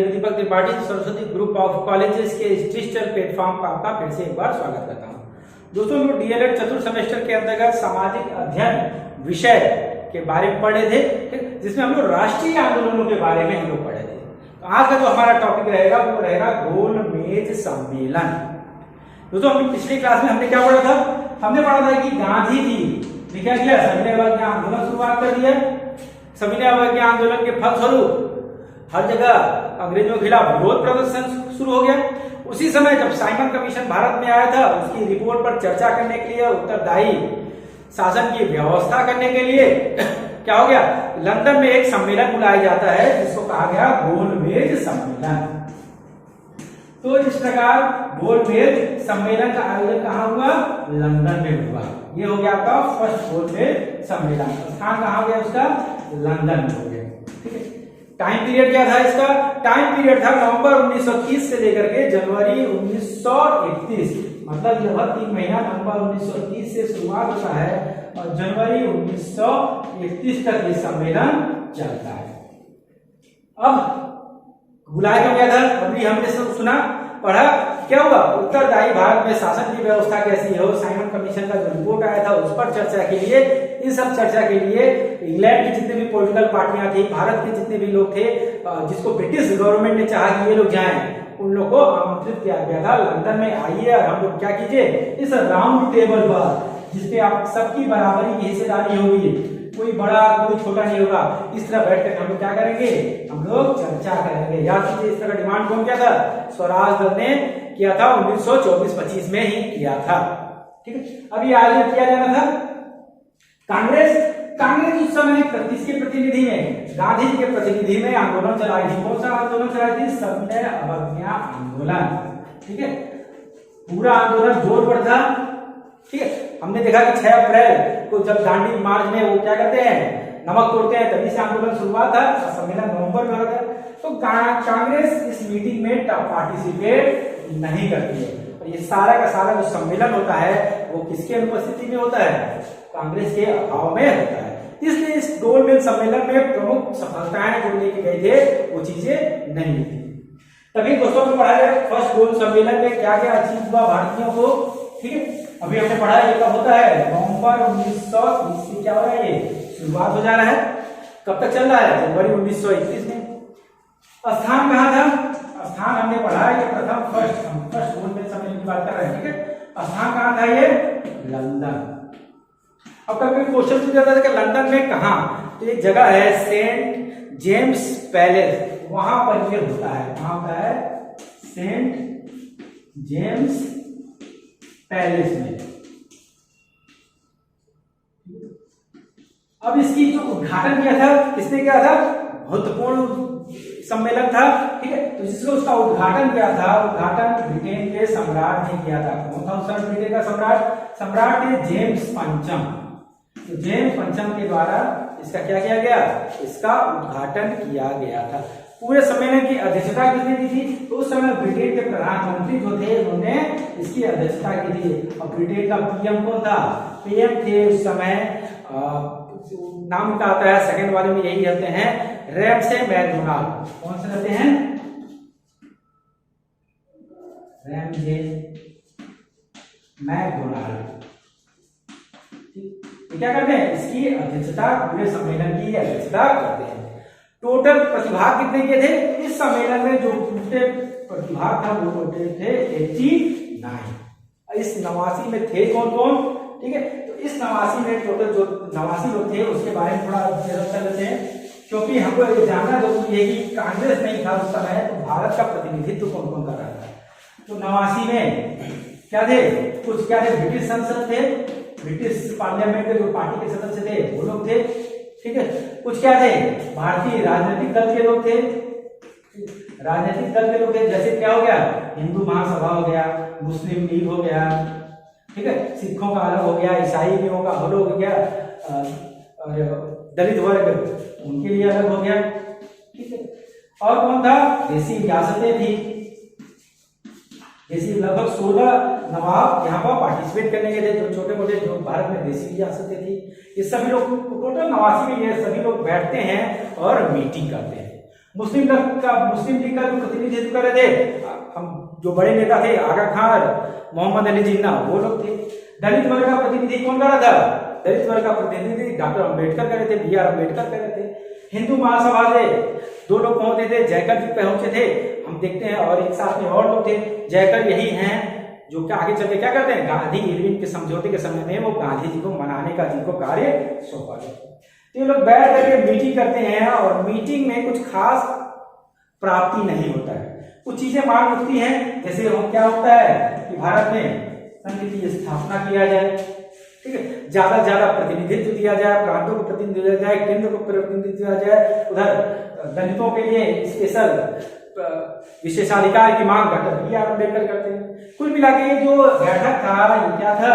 Deepak Tripathi Saraswati group of colleges के इस digital platform पर आपका फिर से एक बार स्वागत करता हूं। दोस्तों, हम लोग डीएलएड चतुर्थ सेमेस्टर के अंतर्गत सामाजिक अध्ययन विषय के बारे में पढ़े थे, जिसमें हम लोग राष्ट्रीय आंदोलनों के बारे में हम लोग पढ़े थे। तो आज का जो हमारा टॉपिक रहेगा वो रहेगा गोल मेज सम्मेलन। दोस्तों, हम पिछली क्लास में हमने क्या पढ़ा था? हमने पढ़ा था कि गांधी जी ने क्या किया? सविनय अवज्ञा आंदोलन शुरुआत कर दिया। सविनय अवज्ञा आंदोलन के फलस्वरूप हर जगह अंग्रेजों के खिलाफ विरोध प्रदर्शन शुरू हो गया। उसी समय जब साइमन कमीशन भारत में आया था, उसकी रिपोर्ट पर चर्चा करने के लिए, उत्तरदायी शासन की व्यवस्था करने के लिए क्या हो गया? लंदन में एक सम्मेलन बुलाया जाता है जिसको कहा गया गोल मेज सम्मेलन। तो इस प्रकार गोल मेज सम्मेलन का आयोजन कहाँ हुआ? लंदन में हुआ। ये हो गया आपका फर्स्ट गोल मेज सम्मेलन। स्थान कहाँ हो गया उसका? लंदन में हो गया। ठीक है। टाइम पीरियड क्या था इसका? टाइम पीरियड था नवंबर 1930 से लेकर के जनवरी 1931, मतलब लगभग 3 महीना। नवंबर 1930 से शुरुआत होता है और जनवरी 1931 तक ये सम्मेलन चलता है। अब बुलाया क्यों गया था? अभी हमने सब सुना, पढ़ा। क्या हुआ? उत्तरदायी भारत में शासन की व्यवस्था कैसी हो, साइमन कमीशन का जो रिपोर्ट आया था उस पर चर्चा के लिए, इन सब चर्चा के लिए इंग्लैंड की जितने भी पॉलिटिकल पार्टियां थी, भारत के जितने भी लोग थे, जिसको ब्रिटिश गवर्नमेंट ने चाहा कि ये लोग जाएं, उन लोग को आमंत्रित किया गया था लंदन में, आइए और हम लोग क्या कीजिए, इस राउंड टेबल पर जिसपे आप सबकी बराबरी की हिस्सेदारी होगी, कोई बड़ा कोई छोटा नहीं होगा, इस तरह बैठकर हम लोग क्या करेंगे? हम लोग चर्चा करेंगे। याद कीजिए, इस तरह डिमांड कौन किया था? स्वराज दल ने किया था, 1924-25 में ही किया था। ठीक है। अभी आयोजन किया जाना था कांग्रेस उस समय किसके प्रतिनिधि में? गांधी जी के प्रतिनिधि में आंदोलन चलाई थी। कौन सा आंदोलन चलाई थी? सविनय अवज्ञा आंदोलन। ठीक है। पूरा आंदोलन जोर पर था। ठीक है। हमने देखा कि 6 अप्रैल को जब दांडी मार्च में वो क्या करते हैं? नमक तोड़ते हैं, तभी से आंदोलन शुरुआत था। सम्मेलन नवंबर में होता है। तो कांग्रेस इस मीटिंग में पार्टिसिपेट नहीं करती है। और ये सारा का सारा जो सम्मेलन होता है वो किसके अनुपस्थिति में होता है? कांग्रेस के अभाव में होता है। इसलिए इस गोल मेज सम्मेलन में प्रमुख सफलताएं जो लेके गए थे वो चीजें नहीं थी। तभी दोस्तों ने पढ़ा जाए फर्स्ट गोल सम्मेलन में क्या क्या अचीव हुआ भारतीयों को। ठीक है। अभी हमने पढ़ा है कब होता है? नवंबर 1930 से क्या हो रहा है? ये शुरुआत हो जा रहा है। कब तक चल रहा है? जनवरी 1931 में। स्थान कहाँ था? स्थान हमने पढ़ा है, ये प्रथम फर्स्ट गोल मेज सम्मेलन की बात कर रहे हैं। ठीक है। स्थान कहाँ था? ये लंदन। अब कभी क्वेश्चन पूछा जाता है कि लंदन में कहाँ? तो एक जगह है सेंट जेम्स पैलेस, वहां पर ये होता है। वहां पर है सेंट जेम्स पैलेस में। अब इसकी जो उद्घाटन किया था किसने किया था? महत्वपूर्ण सम्मेलन था। ठीक है। तो जिसको उसका उद्घाटन किया था, उद्घाटन ब्रिटेन के सम्राट ने किया था। कौन था उस ब्रिटेन का सम्राट? सम्राट ने जेम्स पंचम। तो जेम्स पंचम के द्वारा इसका क्या किया गया? इसका उद्घाटन किया गया था। पूरे सम्मेलन की अध्यक्षता किसने की थी? तो उस समय ब्रिटेन के प्रधानमंत्री जो थे उन्होंने इसकी अध्यक्षता की थी। और ब्रिटेन का पीएम कौन था? पीएम थे उस समय, नाम उनका आता है सेकंड वाले में यही रहते हैं, रैमसे मैकडोनाल्ड। कौन से रहते हैं? Ramsay MacDonald. क्या करते हैं? इसकी अध्यक्षता, पूरे सम्मेलन की अध्यक्षता करते हैं। टोटल प्रतिभाग कितने के थे? इस सम्मेलन में जो प्रतिभाग था वो टोटल थे 89। इस 89 में थे कौन कौन? ठीक है। तो इस 89 में टोटल जो 89 लोग थे उसके बारे में थोड़ा चल लेते हैं, क्योंकि हमको ये जानना जरूरी है कि कांग्रेस नहीं था उस समय, तो भारत का प्रतिनिधित्व कौन कौन कर रहा था। तो 89 में क्या थे? कुछ क्या थे? ब्रिटिश संसद थे, ब्रिटिश पार्लियामेंट के जो पार्टी के सदस्य थे वो लोग थे। ठीक है। कुछ क्या थे? भारतीय राजनीतिक दल के लोग थे। राजनीतिक दल के लोग थे, जैसे क्या हो गया? हिंदू महासभा हो गया, मुस्लिम लीग हो गया। ठीक है। सिखों का अलग हो गया, ईसाइयों का अलग हो गया, और दलित वर्ग उनके लिए अलग हो गया। ठीक है। और कौन था? देसी रियासतें थी। जैसे लगभग 16 नवाब यहाँ पर पार्टिसिपेट करने के लिए, जो छोटे मोटे जो भारत में देसी रियासतें थी, ये सभी लोग टोटल 89 में ये सभी लोग बैठते हैं और मीटिंग करते हैं। मुस्लिम लीग का जो प्रतिनिधित्व कर रहे थे हम जो बड़े नेता थे आगा खान, मोहम्मद अली जिन्ना, वो लोग थे। दलित वर्ग का प्रतिनिधि कौन कर रहा था? दलित वर्ग का प्रतिनिधि डॉक्टर अम्बेडकर कर रहे थे, बी आर अम्बेडकर कर रहे थे। हिंदू महासभा से 2 लोग पहुंचे थे, जयकर जी पहुंचे थे, हम देखते हैं, और एक साथ में और लोग थे। जयकर यही हैं जो क्या आगे चलते क्या करते हैं, गांधी इरविन के समझौते के समय में वो गांधी जी को मनाने का जिनको कार्य सौंपा गया। तो ये लोग बैठ करके मीटिंग करते हैं और मीटिंग में कुछ खास प्राप्ति नहीं होता है, कुछ चीजें मांग उठती हैं। जैसे क्या होता है कि भारत में संघ की स्थापना किया जाए, ठीक है, ज्यादा से ज्यादा प्रतिनिधित्व दिया जाए, प्रांतों को प्रतिनिधित्व दिया जाए, केंद्र को प्रतिनिधित्व दिया जाए। उधर दलितों के लिए स्पेशल विशेषाधिकार की मांग डॉक्टर बी आर अम्बेडकर करते हैं। कुल मिला के ये जो बैठक था ये क्या था,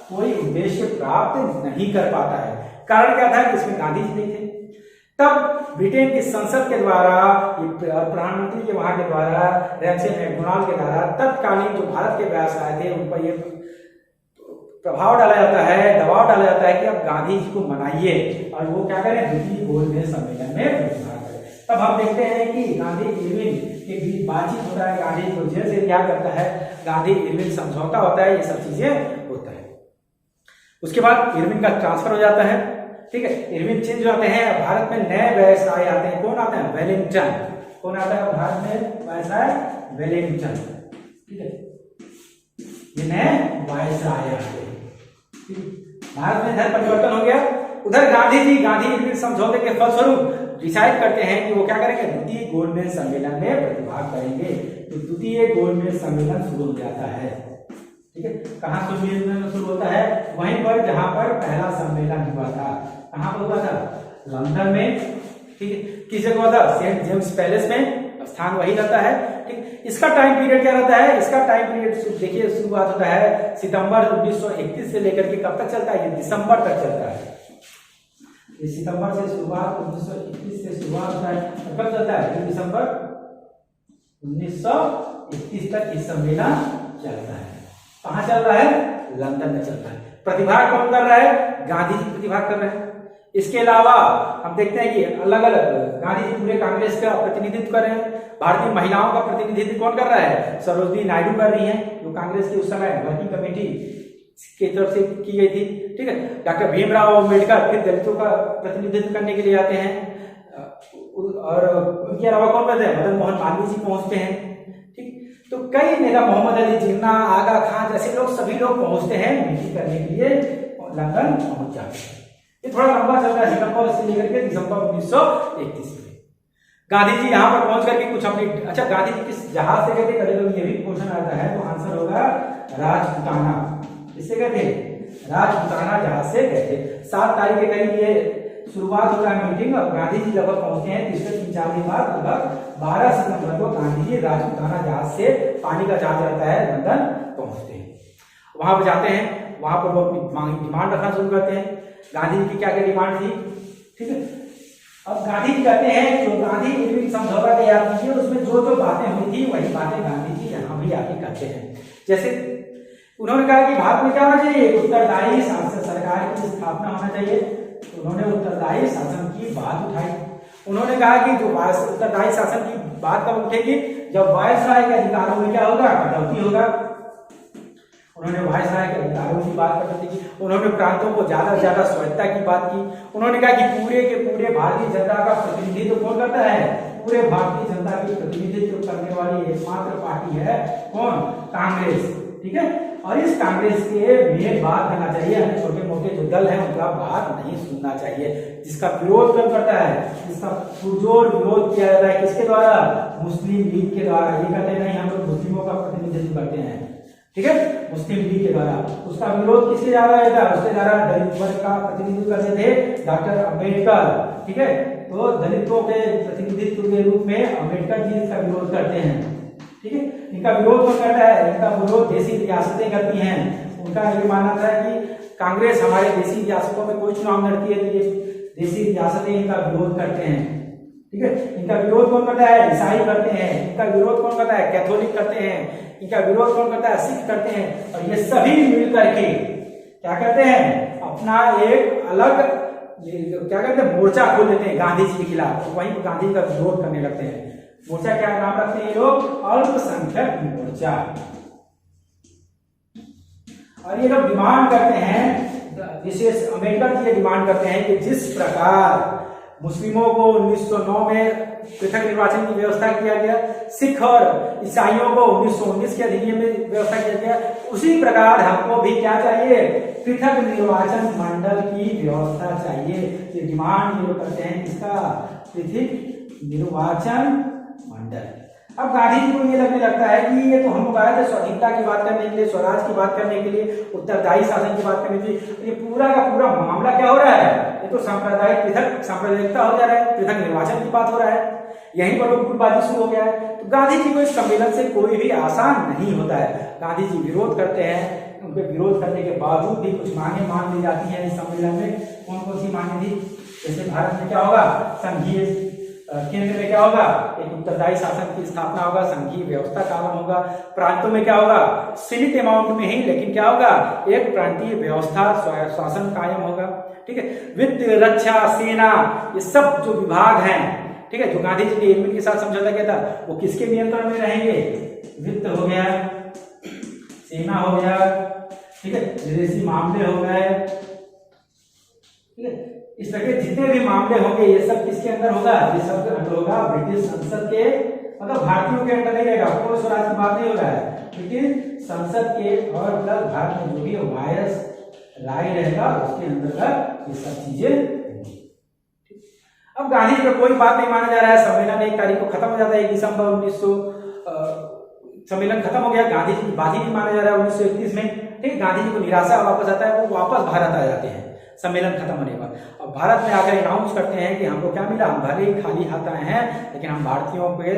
कोई उद्देश्य प्राप्त नहीं कर पाता है। कारण क्या था कि इसमें गांधी जी नहीं थे। तब ब्रिटेन की संसद के द्वारा, प्रधानमंत्री के वहां के द्वारा, रैमसे मैकडोनाल्ड के द्वारा तत्कालीन जो भारत के व्यवसाय थे उन पर ये प्रभाव डाला जाता है, दबाव डाला जाता है कि अब गांधी जी को मनाइए और वो क्या करें, द्वितीय गोलमेज सम्मेलन में प्रतिभाग करें। तब हम देखते हैं कि गांधी इरविन के बीच बातचीत होता है, गांधी को जेल से रिहा करता है, गांधी इरविन समझौता होता है, ये सब चीजें होता है। उसके बाद इरविन का ट्रांसफर हो जाता है, ठीक है, इरविन चेंज हो जाते हैं। भारत में नए वायसराय आते हैं। कौन आते हैं? वेलिंगटन। कौन आता है भारत में वायसराय? वेलिंगटन, ठीक है, ये नए वायसराय आते हैं। भारत में इधर परिवर्तन हो गया। उधर गांधी जी गांधी इरविन समझौते के फलस्वरूप डिसाइड करते हैं कि वो क्या करेंगे, द्वितीय गोलमेज सम्मेलन में प्रतिभाग करेंगे। तो द्वितीय गोलमेज सम्मेलन शुरू हो जाता है, ठीक है। कहाँ शुरू होता है? वहीं पर जहां पर पहला सम्मेलन हुआ था। कहाँ पर हुआ था? लंदन में, ठीक है। किस जगह हुआ था? सेंट जेम्स पैलेस में, स्थान वही रहता है, ठीक। इसका टाइम पीरियड क्या रहता है? इसका टाइम पीरियड देखिए, शुरुआत होता है सितंबर 1931 से लेकर के कब तक चलता है? ये दिसंबर तक चलता है। ये सितंबर से शुरुआत, 1921 से शुरुआत होता है, कब चलता है? दिसंबर 1931 तक इस सम्मेलन चलता है। कहाँ चल रहा है? लंदन में चल रहा है। प्रतिभाग कौन कर रहा है? गांधी जी प्रतिभाग कर रहे हैं। इसके अलावा हम देखते हैं कि अलग अलग गांधी जी पूरे कांग्रेस का प्रतिनिधित्व कर रहे हैं। भारतीय महिलाओं का प्रतिनिधित्व कौन कर रहा है? सरोजिनी नायडू कर रही हैं, जो कांग्रेस की उस समय वर्किंग कमेटी की तरफ से की गई थी, ठीक है। डॉक्टर भीमराव अम्बेडकर फिर दलितों का प्रतिनिधित्व करने के लिए आते हैं, और उनके अलावा कौन कहते हैं? मदन मोहन मालवीय जी पहुंचते हैं, ठीक। तो कई नेता, मोहम्मद अली जिन्ना, आगा खान जैसे लोग, सभी लोग पहुंचते हैं मीटिंग करने के लिए, लंदन पहुंच जाते हैं। ये थोड़ा लंबा चलता है, सितंबर से लेकर के दिसंबर 1931 में। गांधी जी यहाँ पर पहुंच करके कुछ अपनी, अच्छा, गांधी जी किस जहाज से गए थे? कभी कभी ये भी क्वेश्चन आता है, तो आंसर होगा राजपुताना। इससे गए थे? राजपुताना जहाज से गए थे। 7 तारीख के करीब ये शुरुआत होता है मीटिंग, और गांधी जी लगभग पहुंचते हैं। तीसरे 3-4 दिन बाद लगभग 12 सितंबर को गांधी जी राजपुताना जहाज से, पानी का जहाज रहता है, लंदन पहुंचते हैं। वहां पर जाते हैं, वहां पर वो अपनी डिमांड रखना शुरू करते हैं। गांधी जी की क्या क्या डिमांड थी, ठीक है। अब गांधी जी कहते हैं जो गांधी इरविन समझौता तैयार कीजिए, उसमें जो जो बातें हुई थी वही बातें गांधी जी यहाँ भी आके करते हैं। जैसे उन्होंने कहा कि भारत में क्या होना चाहिए? उत्तरदायी शासन सरकार की स्थापना होना चाहिए। तो उन्होंने उत्तरदायी शासन की बात उठाई। उन्होंने कहा कि जो उत्तरदायी शासन की बात कब उठेगी? जब वायसराय के अधिकारों में क्या होगा? कटौती होगा। उन्होंने वायसराय के अधिकारों की बात करती थी। उन्होंने प्रांतों को ज्यादा से ज्यादा स्वायत्तता की बात की। उन्होंने कहा कि पूरे के पूरे भारतीय जनता का प्रतिनिधित्व कौन करता है? पूरे भारतीय जनता की प्रतिनिधित्व करने वाली एकमात्र पार्टी है कौन? कांग्रेस, ठीक है। और इस कांग्रेस के में बात करना चाहिए, हमें छोटे मोटे जो दल हैं उनका बात नहीं सुनना चाहिए। जिसका विरोध कौन करता है? जिसका पुरजोर विरोध किया जाता है, किसके द्वारा? मुस्लिम लीग के द्वारा। ये कहते नहीं हम लोग मुस्लिमों का प्रतिनिधित्व करते हैं, ठीक है, मुस्लिम लीग के द्वारा। उसका विरोध किसके द्वारा था? उसके द्वारा दलित वर्ग का प्रतिनिधित्व करते थे डॉक्टर अम्बेडकर, ठीक है। तो दलितों के प्रतिनिधित्व के रूप में अम्बेडकर जी इसका विरोध करते हैं, ठीक है। इनका विरोध कौन करता है? इनका विरोध देशी रियासतें करती हैं। उनका ये मानना था कि कांग्रेस हमारे देशी रियासतों में कोई चुनाव लड़ती है तो ये देशी रियासतें इनका विरोध करते हैं, ठीक है। इनका विरोध कौन करता है? ईसाई करते हैं। इनका विरोध कौन करता है? कैथोलिक करते हैं। इनका विरोध कौन करता है? सिख करते हैं। और ये सभी मिलकर के क्या करते हैं? अपना एक अलग क्या करते हैं, मोर्चा खोल देते हैं गांधी जी के खिलाफ, वहीं पर गांधी जी का विरोध करने लगते हैं। मोर्चा क्या नाम रखते हैं ये लोग, अल्पसंख्यक मोर्चा। और ये लोग डिमांड करते हैं, विशेष अम्बेडकर जी ये डिमांड करते हैं कि जिस प्रकार मुस्लिमों को 1909 में पृथक निर्वाचन की व्यवस्था किया गया, सिख और ईसाइयों को 1919 के अधिनियम में व्यवस्था किया गया, उसी प्रकार हमको भी क्या चाहिए, पृथक निर्वाचन मंडल की व्यवस्था चाहिए। ये डिमांड ये लोग करते हैं, इसका पृथक निर्वाचन मंडल। अब गांधी जी को ये लगने लगता है कि ये तो हम लोग आए थे स्वाधीनता की बात करने के लिए, स्वराज की बात करने के लिए, उत्तरदायी शासन की बात करने के लिए, ये पूरा का पूरा मामला क्या हो रहा है, ये तो सांप्रदायिक पृथक सांप्रदायिकता हो जा रहा है, पृथक निर्वाचन की बात हो रहा है, यहीं पर लोग गुटबाजी शुरू हो गया है। तो गांधी जी को इस सम्मेलन से कोई भी आसान नहीं होता है। गांधी जी विरोध करते हैं, उनके विरोध करने के बावजूद भी कुछ मांगे मान ली जाती है इस सम्मेलन में। कौन कौन सी मांगे थी, जैसे भारत में क्या होगा, संघीय केंद्र में क्या होगा, एक उत्तरदायी शासन की स्थापना होगा, संघीय व्यवस्था का आरंभ होगा, प्रांतों में क्या होगा, सीमित अमाउंट में ही लेकिन क्या होगा, एक प्रांतीय व्यवस्था शासन कायम होगा। ठीक है, वित्त, रक्षा, सेना, ये सब जो विभाग हैं, ठीक है, जो गांधी जी ने इरविन के साथ समझौता किया था, वो किसके नियंत्रण में रहेंगे, वित्त हो गया, सेना हो गया, ठीक है, विदेशी मामले हो गए, ठीक है, इस तरह के जितने भी मामले होंगे ये सब किसके अंदर होगा, ये सब अंदर होगा ब्रिटिश संसद के, मतलब भारतीयों के अंदर नहीं रहेगा, कोई स्वराज की बात नहीं हो रहा है, ब्रिटिश संसद के और प्लस भारत में जो भी वायरस राय रहेगा उसके अंतर्गत ये सब चीजें। अब गांधी जी का कोई बात नहीं माना जा रहा है, सम्मेलन 1 तारीख को खत्म हो जाता है, 1 दिसंबर 1900 सम्मेलन खत्म हो गया, गांधी जी की बात ही नहीं माना जा रहा है 1931 में। ठीक, गांधी जी को निराशा वापस आता है, वो वापस भारत आ जाते हैं सम्मेलन खत्म होने के बाद। अब भारत में आकर अनाउंस करते हैं कि हमको क्या मिला, हम भले ही खाली हाथ आए हैं लेकिन हम भारतीयों के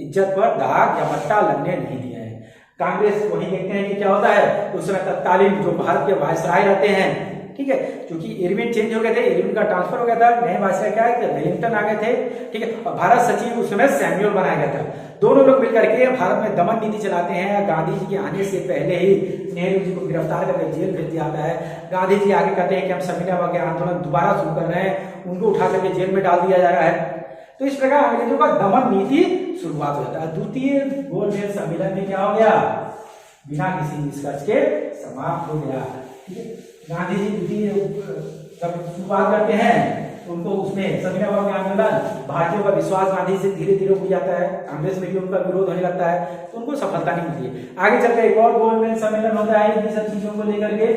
इज्जत पर दाग या बट्टा लगने नहीं दिया है। कांग्रेस वही देखते हैं कि क्या होता है, उस समय तत्कालीन जो भारत के वायसराय रहते हैं, ठीक है, क्योंकि इरविन चेंज हो गए थे, इरविन का ट्रांसफर हो गया था, नए वायसराय क्या है, वेलिंगटन आ गए थे, ठीक है, और भारत सचिव उस समय सैमुअल बनाया गया था। दोनों लोग मिलकर के भारत में दमन नीति चलाते हैं। गांधी जी के आने से पहले ही नेहरू जी को गिरफ्तार करके जेल भेज दिया जाता है। गांधी जी आगे कहते हैं कि हम संविदा वगैरह आंदोलन दोबारा शुरू कर रहे हैं, उनको उठा करके जेल में डाल दिया जा रहा है। तो इस प्रकार अंग्रेजों का दमन नीति शुरुआत हो जाता है। द्वितीय गोलमेज सम्मेलन में क्या हो गया, बिना किसी निष्कर्ष के समाप्त हो गया। ठीक है, गांधी जी द्वितीय जब शुरुआत करते हैं तो उनको उसमें संविदा के आंदोलन, भारतीयों का विश्वास गांधी से धीरे धीरे उठ जाता है, कांग्रेस में भी उनका विरोध होने लगता है, तो उनको सफलता नहीं मिलती है। आगे चलकर एक और गोलमेज सम्मेलन होता है, इन सब चीजों को लेकर के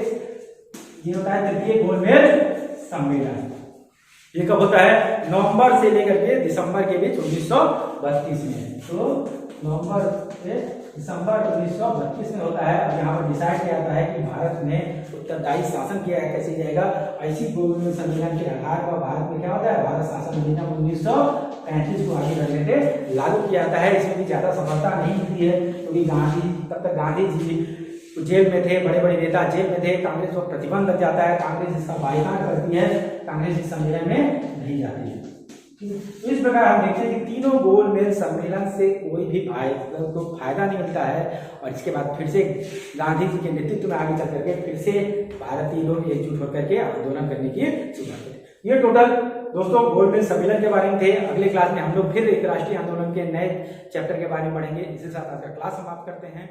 ये होता है तृतीय गोलमेज सम्मेलन। ये कब होता है, नवंबर से लेकर के दिसंबर के बीच 1932 में। तो नवंबर से दिसंबर 1932 में होता है। अब यहाँ पर डिसाइड किया जाता है कि भारत में उत्तरदायी शासन किया कैसे जाएगा। ऐसी गोलमेज सम्मेलन के आधार पर भारत में क्या होता है, भारत शासन अधिनियम 1935 को आगे बढ़ने से लागू किया जाता है। इसमें भी ज्यादा सफलता नहीं मिलती है क्योंकि तब तक गांधी जी जेल में थे, बड़े बड़े नेता जेल में थे, कांग्रेस पर प्रतिबंध लग जाता है, कांग्रेस इसका बायकॉट करती है, कांग्रेस इस सम्मेलन में नहीं जाती है। तो इस प्रकार हम देखते हैं कि तीनों गोलमेज सम्मेलन से कोई भी फायदा नहीं मिलता है। और इसके बाद फिर से गांधी जी के नेतृत्व में आगे चल करके फिर से भारतीय लोग एकजुट होकर के आंदोलन करने की शुरुआत करें। ये टोटल दोस्तों गोलमेज सम्मेलन के बारे में थे। अगले क्लास में हम लोग फिर एक राष्ट्रीय आंदोलन के नए चैप्टर के बारे में पढ़ेंगे। इसी के साथ आज का क्लास समाप्त करते हैं।